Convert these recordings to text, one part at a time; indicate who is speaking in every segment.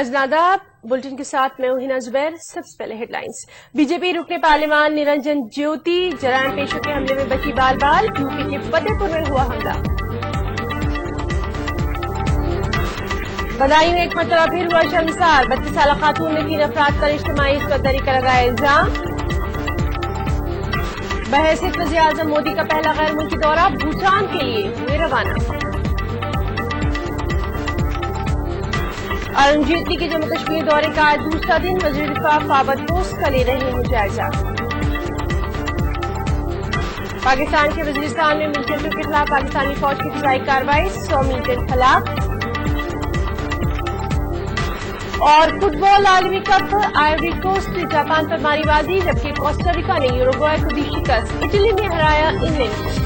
Speaker 1: ناظرین آداب، بلٹن کے ساتھ میں ہوں زبیر۔ سب سے پہلے ہیڈ لائنز۔ بی جے پی رکن پارلیمان نرنجن جیوتی جرائم پیشوں کے حملے میں بچی بال بال، یو پی کے فتح پور میں ہوا حملہ۔ بدایوں ایک مرتبہ پھر ہوا شرمسار، 32 سالہ خاتون نے 3 افراد پر اجتماعی عصمت دری کا لگایا الزام۔ بحیثیت وزیر اعظم مودی کا پہلا غیر ملکی دورہ، بھوٹان کے لیے ہوئے روانہ۔ ارون جیٹلی کے جموں کشمیر دورے کا آج دوسرا دن، وزیر دفاع فابر پوسٹ کا لے رہے ہیں جائزہ۔ پاکستان کے وزیرستان میں ملٹنٹوں کے خلاف پاکستانی فوج کی فضائی کارروائی، 100 ملٹنٹ ہلاک۔ اور فٹ بال عالمی کپ، آئیوری کوسٹ نے جاپان پر ماری بازی، جبکہ کوسٹاریکا نے یوروگوئے کو دی شکست، اٹلی نے ہرایا انگلینڈ کو۔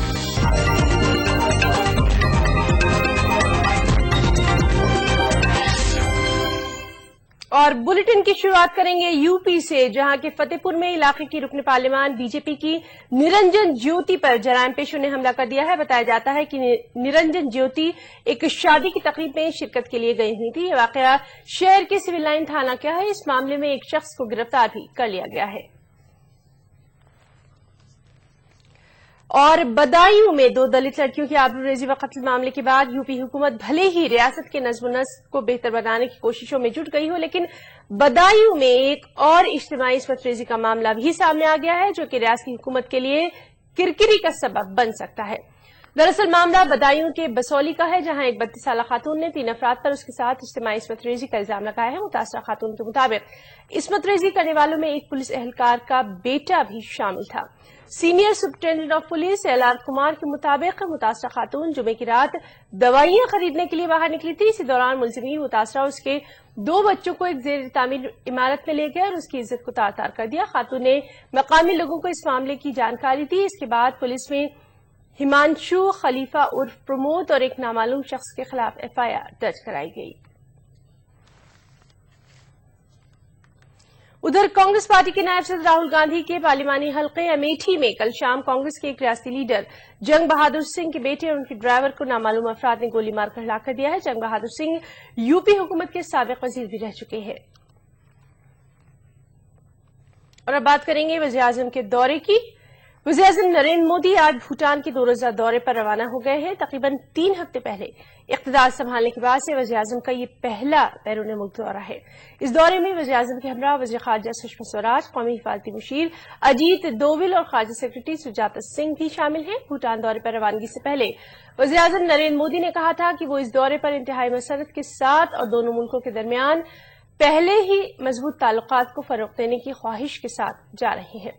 Speaker 1: اور بلٹن کی شروعات کریں گے یو پی سے، جہاں کے فتح پور میں علاقے کی رکن پارلیمان بی جے پی کی نرنجن جیوتی پر جرائم پیشوں نے حملہ کر دیا ہے۔ بتایا جاتا ہے کہ نرنجن جیوتی ایک شادی کی تقریب میں شرکت کے لیے گئی ہوئی تھی۔ یہ واقعہ شہر کے سول لائن تھانہ کا ہے۔ اس معاملے میں ایک شخص کو گرفتار بھی کر لیا گیا ہے۔ اور بدایوں میں 2 دلت لڑکیوں کی آبروریزی و قتل معاملے کے بعد یو پی حکومت بھلے ہی ریاست کے نظم و نسق کو بہتر بنانے کی کوششوں میں جٹ گئی ہو، لیکن بدایوں میں ایک اور اجتماعی عصمت ریزی کا معاملہ بھی سامنے آ گیا ہے، جو کہ ریاستی حکومت کے لیے کرکری کا سبب بن سکتا ہے۔ دراصل معاملہ بدایوں کے بسولی کا ہے، جہاں ایک 32 سالہ خاتون نے 3 افراد پر اس کے ساتھ اجتماعی عصمت ریزی کا الزام لگایا ہے۔ متاثرہ خاتون کے مطابق عصمت ریزی کرنے والوں میں ایک پولیس اہلکار کا بیٹا بھی شامل تھا۔ Senior superintendent of police LR Kumar کے مطابق متاثرہ خاتون جمعے کی رات دوائیاں خریدنے کے لیے باہر نکلی تھی۔ اسی دوران ملزمین متاثرہ اور اس کے 2 بچوں کو ایک زیر تعمیر عمارت میں لے گئے اور اس کی عزت کو تار تار کر دیا۔ خاتون نے مقامی لوگوں کو اس معاملے کی جانکاری دی۔ اس کے بعد پولیس میں ہمانشو خلیفہ عرف پرمود اور ایک نامعلوم شخص کے خلاف FIR درج کرائی گئی۔ ادھر کانگریس پارٹی کے نائب صدر راہل گاندھی کے پارلیمانی حلقے امیٹھی میں کل شام کانگریس کے ایک ریاستی لیڈر جنگ بہادر سنگھ کے بیٹے اور ان کے ڈرائیور کو نامعلوم افراد نے گولی مار کر ہلاک کر دیا ہے۔ جنگ بہادر سنگھ یو پی حکومت کے سابق وزیر بھی رہ چکے ہیں۔ اور اب بات کریں گے وزیر اعظم کے دورے کی۔ وزیر اعظم نریندر مودی آج بھوٹان کے 2 روزہ دورے پر روانہ ہو گئے ہیں۔ تقریباً 3 ہفتے پہلے اقتدار سنبھالنے کے بعد سے وزیر اعظم کا یہ پہلا بیرون ملک دورہ ہے۔ اس دورے میں وزیر اعظم کے ہمراہ وزیر خارجہ سشما سوراج، قومی حفاظتی مشیر اجیت دوول اور خارجہ سیکرٹری سجاتا سنگھ بھی شامل ہیں۔ بھوٹان دورے پر روانگی سے پہلے وزیر اعظم نریندر مودی نے کہا تھا کہ وہ اس دورے پر انتہائی مسرت کے ساتھ اور دونوں ملکوں کے درمیان پہلے ہی مضبوط تعلقات کو فروغ دینے کی خواہش کے ساتھ جا رہے ہیں۔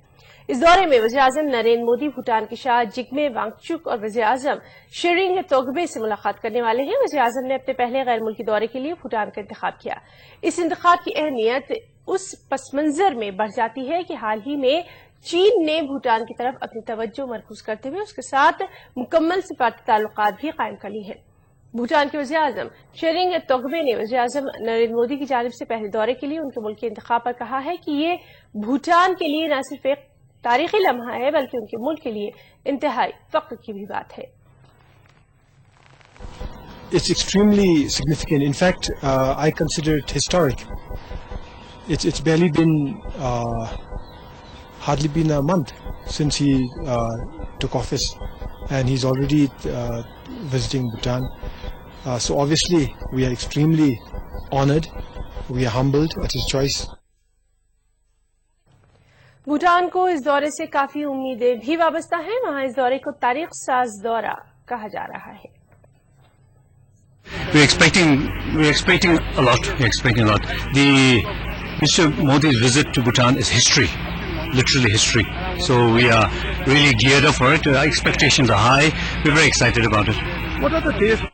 Speaker 1: اس دورے میں وزیر اعظم نریندر مودی بھوٹان کے شاہ جگمے وانگچک اور وزیر اعظم شیرنگ توگبے سے ملاقات کرنے والے ہیں۔ وزیر اعظم نے اپنے پہلے غیر ملکی دورے کے لیے بھوٹان کا انتخاب کیا۔ اس انتخاب کی اہمیت اس پس منظر میں بڑھ جاتی ہے کہ حال ہی میں چین نے بھوٹان کی طرف اپنی توجہ مرکوز کرتے ہوئے اس کے ساتھ مکمل سفارتی تعلقات بھی قائم کر لی ہیں۔ بھوٹان کے وزیر اعظم شیرنگ توگبے نے وزیر اعظم نریندر مودی کی جانب سے پہلے دورے کے لیے ان کے ملک کے انتخاب پر کہا ہے کہ یہ بھوٹان کے لیے نہ صرف ایک تاریخی لمحہ ہے بلکہ ان کے ملک کے لیے انتہائی فخر کی بھی بات ہے۔
Speaker 2: It's extremely significant. In fact, I consider it historic. It's barely been hardly been a month since he took office, and he's already visiting Bhutan. So obviously, we are extremely honored. We are humbled at his choice.
Speaker 1: Bhutan کو اس دورے سے کافی امیدیں بھی وابستہ ہیں۔ وہاں اس دورے کو تاریخ ساز دورہ کہا جا رہا ہے۔
Speaker 3: We're expecting a lot. Mr. Modi's visit to Bhutan is history, literally history. So we are really geared up for it. Our expectations are high. We're very excited about it.
Speaker 2: What are the days?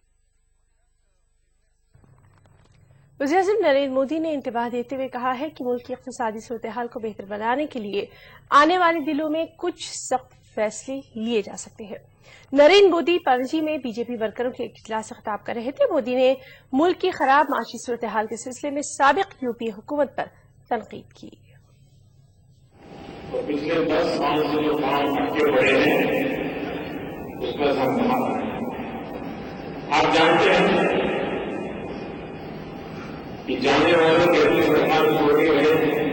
Speaker 1: وزیر اعظم نریندر مودی نے انتباہ دیتے ہوئے کہا ہے کہ ملک کی اقتصادی صورتحال کو بہتر بنانے کے لیے آنے والے دنوں میں کچھ سخت فیصلے لیے جا سکتے ہیں۔ نریندر مودی پنجی میں بی جے پی ورکروں کے ایک اجلاس سے خطاب کر رہے تھے۔ مودی نے ملک کی خراب معاشی صورتحال کے سلسلے میں سابق یو پی حکومت پر تنقید کی۔
Speaker 4: پچھلے 10 سالوں سے جو کام اٹکے پڑے ہیں اس پر ہم آپ جانتے ہیں कि जाने वाले कैसे सरकार छोड़े रहे हैं,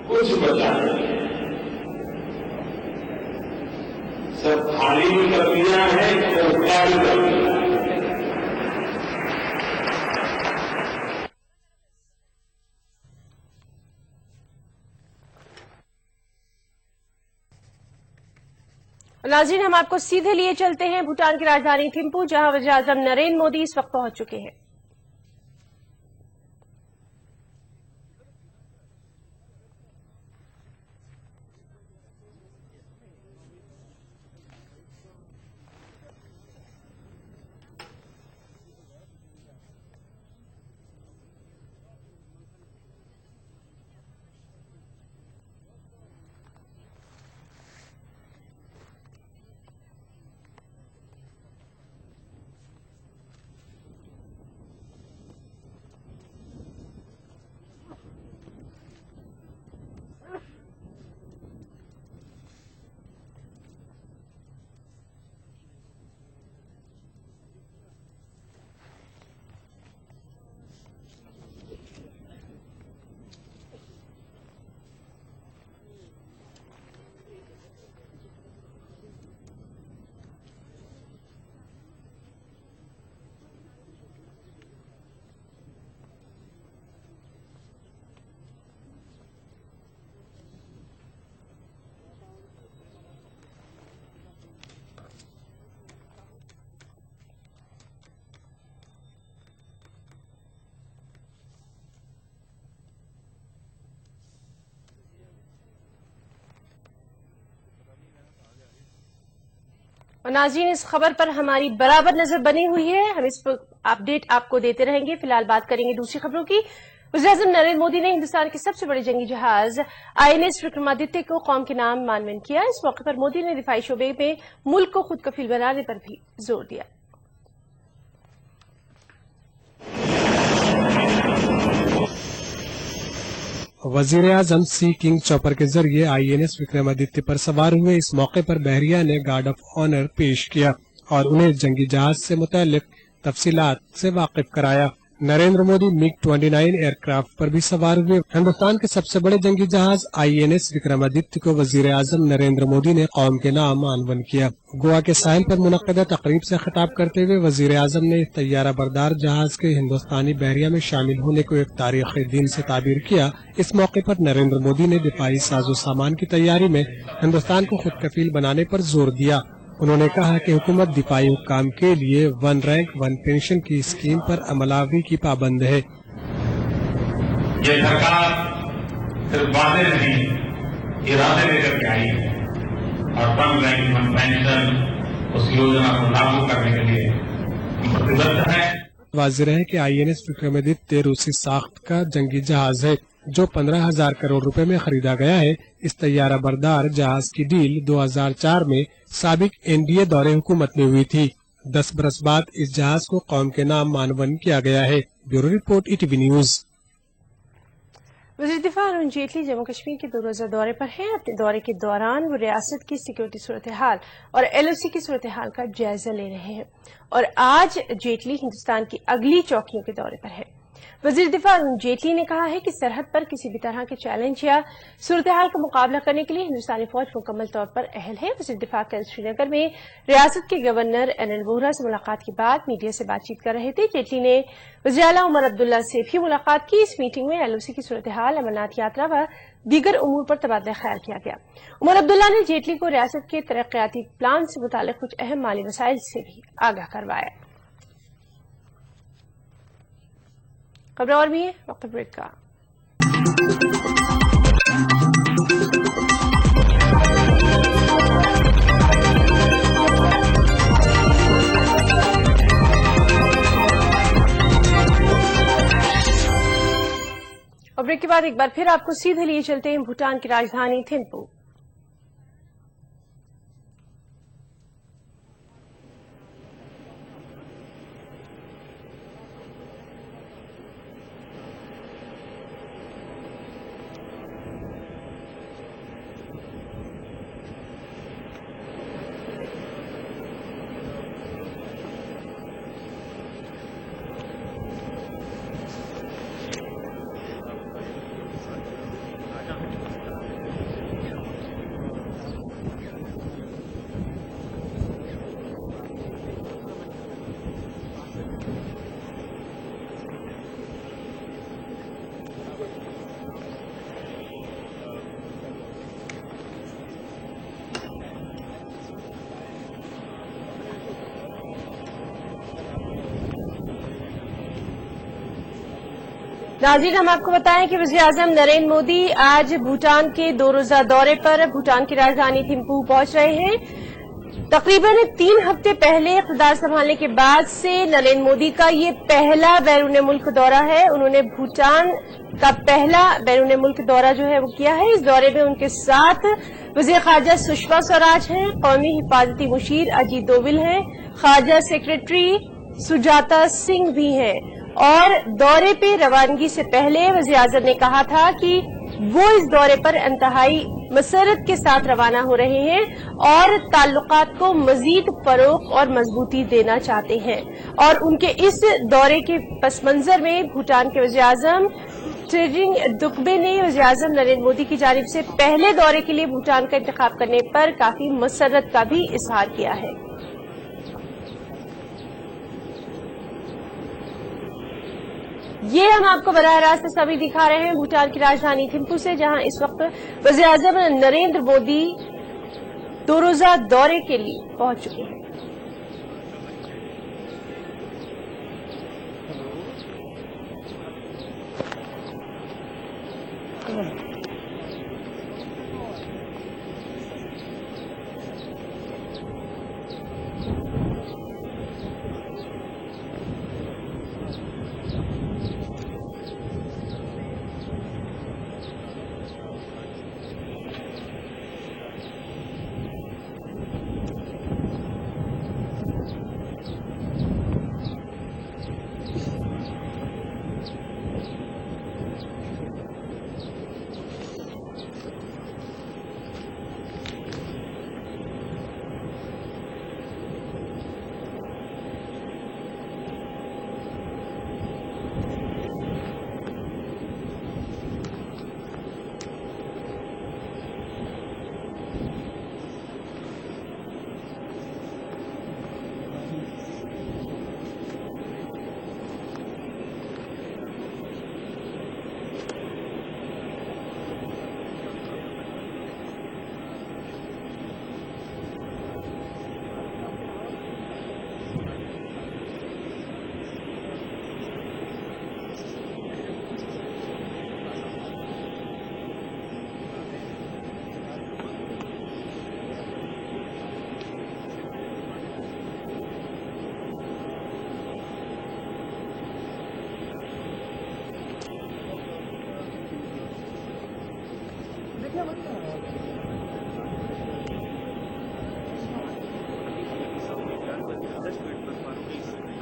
Speaker 4: कुछ बचा नहीं, सब खाली भी कर दिया है और उतार भी कर दिया है।
Speaker 1: नाज़रीन, हम आपको सीधे लिए चलते हैं भूटान की राजधानी थिम्पू, जहां वज़ीर-ए-आज़म नरेंद्र मोदी इस वक्त पहुंच चुके हैं। और नाज़रीन, इस खबर पर हमारी बराबर नजर बनी हुई है, हम इस पर अपडेट आपको देते रहेंगे। फिलहाल बात करेंगे दूसरी खबरों की। वज़ीर-ए-आज़म नरेंद्र मोदी ने हिंदुस्तान के सबसे बड़े जंगी जहाज INS विक्रमादित्य को कौम के नाम मानवन किया। इस मौके पर मोदी ने दिफाई शोबे में मुल्क को खुद कफील बनाने पर भी जोर दिया।
Speaker 5: वजीर आजम सी किंग चॉपर के जरिए INS विक्रमादित्य पर सवार हुए। इस मौके पर बहरिया ने गार्ड ऑफ ऑनर पेश किया और उन्हें जंगी जहाज से मुतालिक तफसीलात से वाकिफ कराया। नरेंद्र मोदी MiG-29 एयरक्राफ्ट पर भी सवार हुए। हिंदुस्तान के सबसे बड़े जंगी जहाज INS विक्रमादित्य को वजीर आजम नरेंद्र मोदी ने कौम के नाम मानवन किया। गोवा के साहिल पर मुनक्कदा तकरीब से खिताब करते हुए वजीर आजम ने तैयारा बरदार जहाज के हिंदुस्तानी बहरिया में शामिल होने को एक तारीखी दिन से ताबीर किया। इस मौके पर नरेंद्र मोदी ने दिफाई साजो सामान की तैयारी में हिंदुस्तान को खुद कफील बनाने पर जोर दिया। उन्होंने कहा कि हुकूमत दिफाई हुक्काम के लिए 1 रैंक 1 पेंशन की स्कीम पर अमलावरी की पाबंद है।
Speaker 6: ये सरकार सिर्फ वादे नहीं, इरादे लेकर के आई है और 1 रैंक 1 पेंशन उस योजना को लागू करने के लिए हम प्रतिबद्ध हैं।
Speaker 5: वाज़ेह है कि INS विक्रमादित्य रूसी साख्त का जंगी जहाज है जो 15,000 करोड़ रुपए में खरीदा गया है। इस तैयारा बरदार जहाज की डील 2004 में साबिक NDA दौरे हुकूमत में हुई थी। 10 बरस बाद इस जहाज को कौम के नाम मानवन किया गया है। Bureau report ETV news.
Speaker 1: वज़ीर दिफा अरुण जेटली जम्मू कश्मीर के 2 रोज़ा दौरे पर हैं। अपने दौरे के दौरान वो रियासत की सिक्योरिटी सूरत हाल और LOC की सूरत हाल का जायजा ले रहे हैं और आज जेटली हिंदुस्तान की अगली चौकियों के दौरे पर है। वज़ीर दिफा अरुण जेटली ने कहा है कि सरहद पर किसी भी तरह के चैलेंज या सूरत हाल का मुकाबला करने के लिए हिंदुस्तानी फौज मुकम्मल तौर पर अहल है। वज़ीर दिफा कल श्रीनगर में रियासत के गवर्नर NL वोहरा से मुलाकात के बाद मीडिया से बातचीत कर रहे थे। जेटली ने वज़ीर आला उमर अब्दुल्ला से भी मुलाकात की। इस मीटिंग में LOC की सूरत हाल, अमरनाथ यात्रा व दीगर उमूर पर तबादला ख्याल किया गया। उमर अब्दुल्ला ने जेटली को रियासत के तरक्याती प्लान से मुतालिक कुछ अहम माली मसाइल से भी आगाह करवाया। खबर और भी है, वक्त ब्रेक का। और ब्रेक के बाद एक बार फिर आपको सीधे लिए चलते हैं भूटान की राजधानी थिम्पू। नाज़रीन, हम आपको बताएं कि वज़ीर-ए-आज़म नरेंद्र मोदी आज भूटान के 2 रोज़ा दौरे पर भूटान की राजधानी थिम्पू पहुंच रहे हैं। तकरीबन 3 हफ्ते पहले इक़्तिदार संभालने के बाद से नरेंद्र मोदी का ये पहला बैरून मुल्क दौरा है। उन्होंने भूटान का पहला बैरून मुल्क दौरा जो है वो किया है। इस दौरे में उनके साथ वज़ीर ख़ारजा सुषमा स्वराज हैं, कौमी हिफाजती मुशीर अजीत डोविल हैं, ख़ारजा सेक्रेटरी सुजाता सिंह भी हैं। और दौरे पे रवानगी से पहले वज़ीर-ए-आज़म ने कहा था कि वो इस दौरे पर इंतहाई मसरत के साथ रवाना हो रहे हैं और ताल्लुकात को मजीद फरोग और मजबूती देना चाहते हैं। और उनके इस दौरे के पस मंजर में भूटान के वज़ीर-ए-आज़म त्शेरिंग टोब्गे ने वज़ीर-ए-आज़म नरेंद्र मोदी की जानिब से पहले दौरे के लिए भूटान का इंतखाब करने पर काफी मसरत का भी इजहार किया है। ये हम आपको बराह रास्त तस्वीर दिखा रहे हैं भूटान की राजधानी थिम्पू से, जहां इस वक्त वज़ीर-ए-आज़म नरेंद्र मोदी 2 रोज़ा दौरे के लिए पहुंच चुके हैं।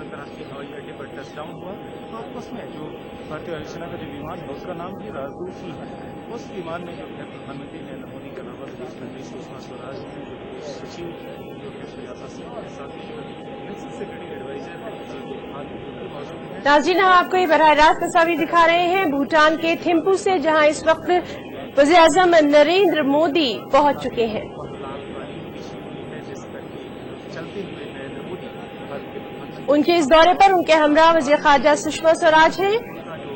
Speaker 7: अंतर्राष्ट्रीय हवाई अड्डे पर टचडाउन हुआ तो आपस में जो भारतीय वायुसेना का जो विमान है उसका नाम भी राजदूत ही है। उस विमान में जो है प्रधानमंत्री नरेंद्र मोदी के अलावा विदेश मंत्री सुषमा स्वराज हैं, जो विदेश सचिव जो है सुजाता सिंह के साथ नेशनल सेक्रेटरी एडवाइजर है मौजूद है।
Speaker 1: नाज़रीन, हम आपको ये बराह रास्त तस्वीर दिखा रहे हैं भूटान के थिम्पू से, जहां इस वक्त वज़ीर-ए-आज़म नरेंद्र मोदी पहुंच चुके हैं। उनके इस दौरे पर उनके हमरा वज़ीर ख़ारजा सुषमा स्वराज हैं,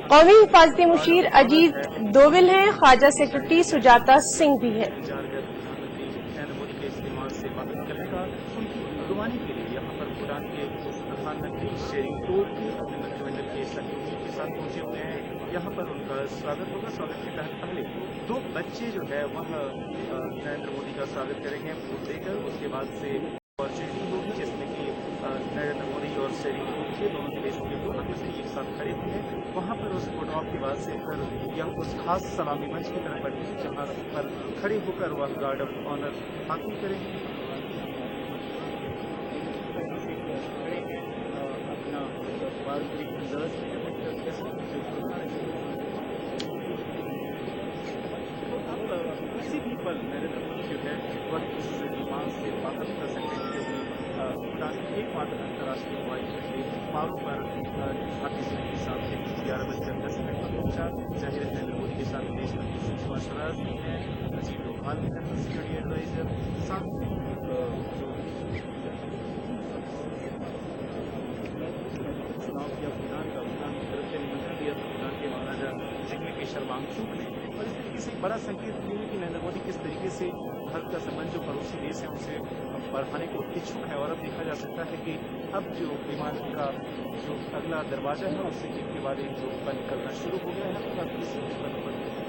Speaker 1: कौमी हिफाजती मुशीर अजीत डोविल हैं, ख़ारजा सेक्रेटरी सुजाता सिंह भी हैं।
Speaker 7: प्रधानमंत्री शेरिंग टोब्गे अपने मंत्रिमंडल के सहयोगी के साथ पहुंचे हुए हैं। यहाँ पर उनका स्वागत होगा। स्वागत के तहत पहले 2 बच्चे जो है वह नरेंद्र मोदी का स्वागत करेंगे फूल देकर। उसके बाद से ऑर्चेरी होगी जिसमें कि नरेंद्र मोदी और शेरिंग टोब्गे दोनों के देशों के प्रधानमंत्री एक साथ खड़े हुए हैं। वहाँ पर उस फोटो ऑफ के बाद से फिर यह उस खास सलामी मंच की तरफ बढ़ेगी जहाँ पर खड़े होकर वह गार्ड ऑफ ऑनर हासिल करेंगे। किसी भी पल नरेंद्र मोदी जो है वह इस विमान से बाहर कर सकते हैं, क्योंकि भूटान के एकमात्र अंतर्राष्ट्रीय हवाई अड्डे पारो पर भारतीय सेना के साथ 11:10 पर पहुंचा। जाहिर है नरेंद्र मोदी के साथ विदेश मंत्री सुषमा स्वराज भी हैं, अजीत डोभाल भी नेशनल सिक्योरिटी एडवाइजर, साथ में चुनाव किया भूटान की तरफ से निमंत्रण दिया था भूटान के महाराजा जिग्मे केशर वांगचुक ने। और इस तरीके से एक बड़ा संकेत ये है कि नरेंद्र मोदी किस तरीके से भारत का संबंध जो पड़ोसी देश है उनसे बढ़ाने को इच्छुक है। और अब देखा जा सकता है कि अब जो विमान का जो अगला दरवाजा है उससे एक के बाद एक जो निकलना शुरू हो गया है। अब इस पर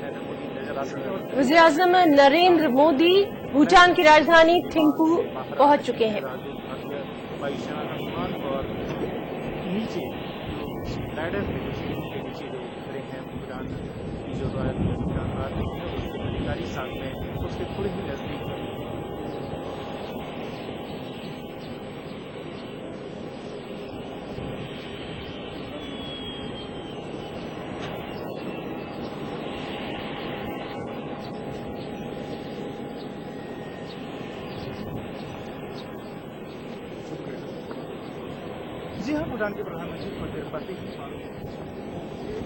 Speaker 7: नरेंद्र मोदी नजर आ सकते हैं।
Speaker 1: वज़ीर आज़म नरेंद्र मोदी भूटान की राजधानी थिम्पू पहुंच चुके हैं।
Speaker 7: वायुसेना का विमान और नीचे जो लाइडर है जो सीढ़ी के नीचे जो खड़े हैं भूटान की जो रॉयल भूटान आर्मी है उसके अधिकारी साथ में उसके थोड़े ही नजदीक है। जी हाँ, भूटान के प्रधानमंत्री थोड़ी देर पहले ही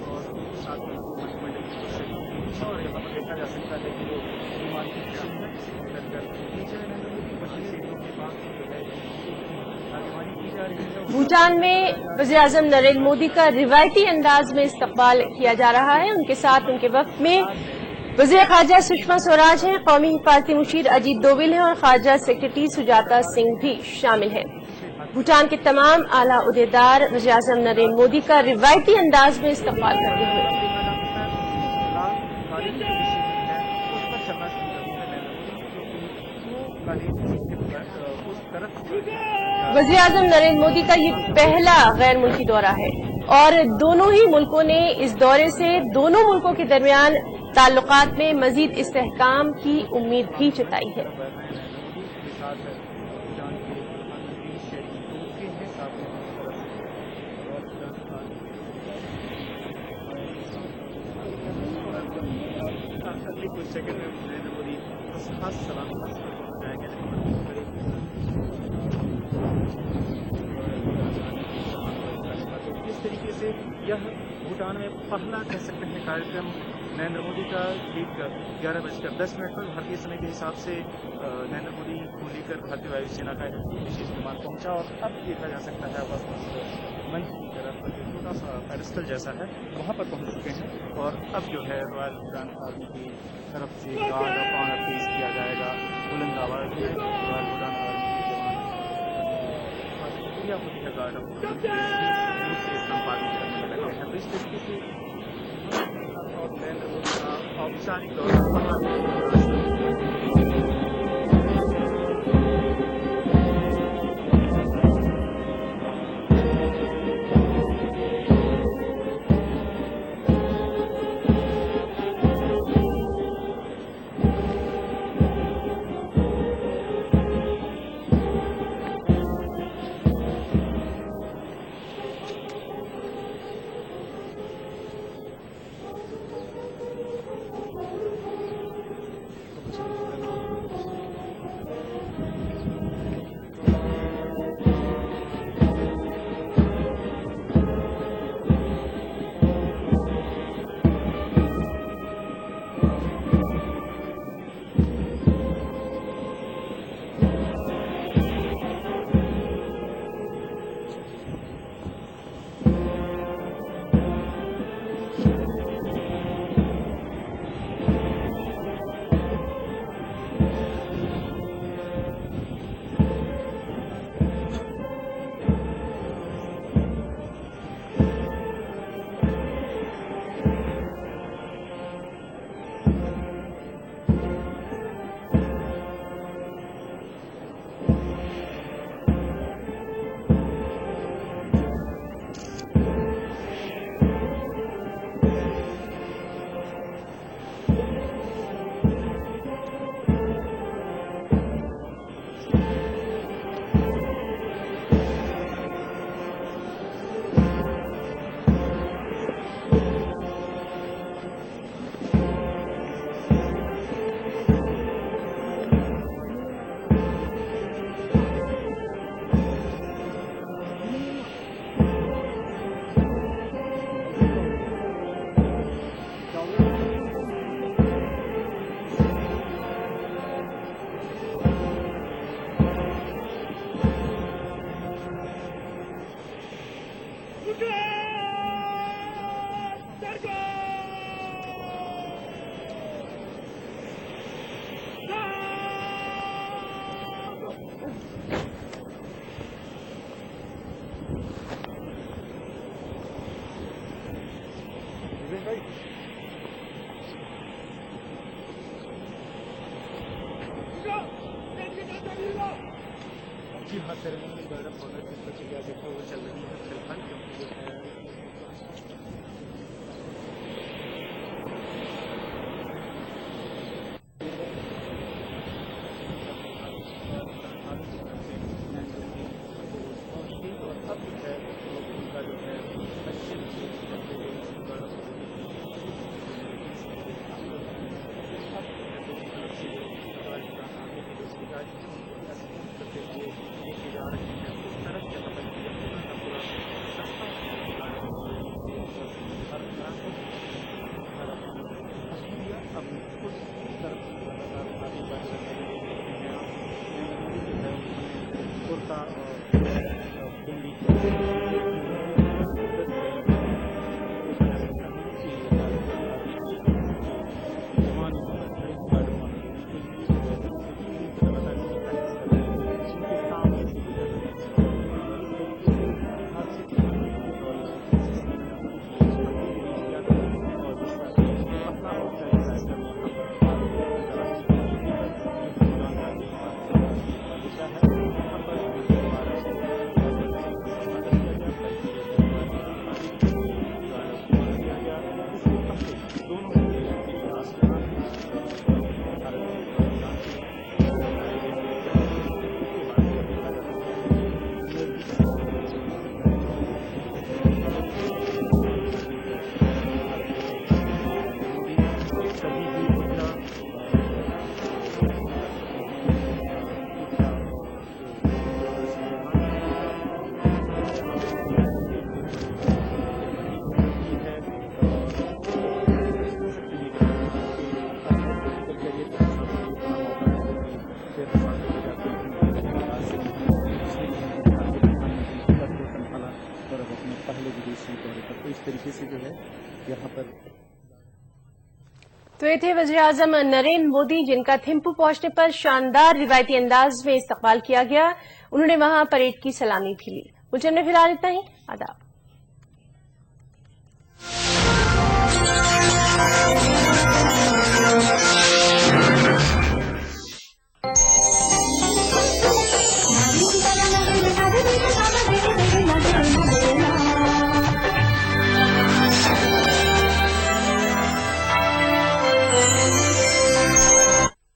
Speaker 7: और साथ में मंत्रिमंडल की कुछ सचिव भी हैं और यहाँ पर देखा जा सकता है कि जो विमान की टीम है नीचे नरेंद्र मोदी बड़ी सीटों के बाद जो है आगेवानी की जा रही है।
Speaker 1: भूटान में वज़ीर आज़म नरेंद्र मोदी का रिवायती अंदाज में इस्तकबाल किया जा रहा है। उनके साथ उनके वक्त में वज़ीर ख़ारजा सुषमा स्वराज हैं, कौमी हिफाज़ती मुशीर अजीत डोविल हैं और ख़ारजा सेक्रेटरी सुजाता सिंह भी शामिल हैं। भूटान के तमाम आला उहदेदार वज़ीर आज़म नरेंद्र मोदी का रिवायती अंदाज में इस्तकबाल करते हुए वज़ीर आज़म नरेंद्र मोदी का ये पहला गैर मुल्की दौरा है और दोनों ही मुल्कों ने इस दौरे से दोनों मुल्कों के दरमियान ताल्लुकात में मजीद इस्तेहकाम की उम्मीद भी जताई है।
Speaker 7: कुछ सेकंड में नरेंद्र मोदी खास सलाम जाएंगे। इस तरीके से यह भूटान में पहला कह सकते हैं कार्यक्रम नरेंद्र मोदी का ठीक 11:10 पर भारतीय समय के हिसाब से नरेंद्र मोदी को लेकर भारतीय वायुसेना का विशेष विमान पहुंचा और अब देखा जा सकता है वह मंच की तरफ जो छोटा सा पेडस्टल जैसा है वहां पर पहुंच चुके हैं और अब जो है रॉयल भूटान आर्मी की तरफ से गार्ड ऑफ ऑनर पेश किया जाएगा। बुलंद आवाज में रॉयल भूटान आर्मी के जवान क्रिया होती है गार्ड ऑफ ऑनर से संपादित करने में लगे हैं। तो इस तरीके से नरेंद्र मोदी का औपचारिक दौरा جی ہاں سیریمونی گارڈ آف آنر جس طرح سے کیا دیکھا وہ چل رہی ہے فی الحال کیونکہ جو ہے
Speaker 1: تو یہ تھے وزیر اعظم نریندر مودی جن کا تھمپو پہنچنے پر شاندار روایتی انداز میں استقبال کیا گیا. انہوں نے وہاں پریڈ کی سلامی بھی لی. بلٹن میں فی الحال اتنا ہی. آداب.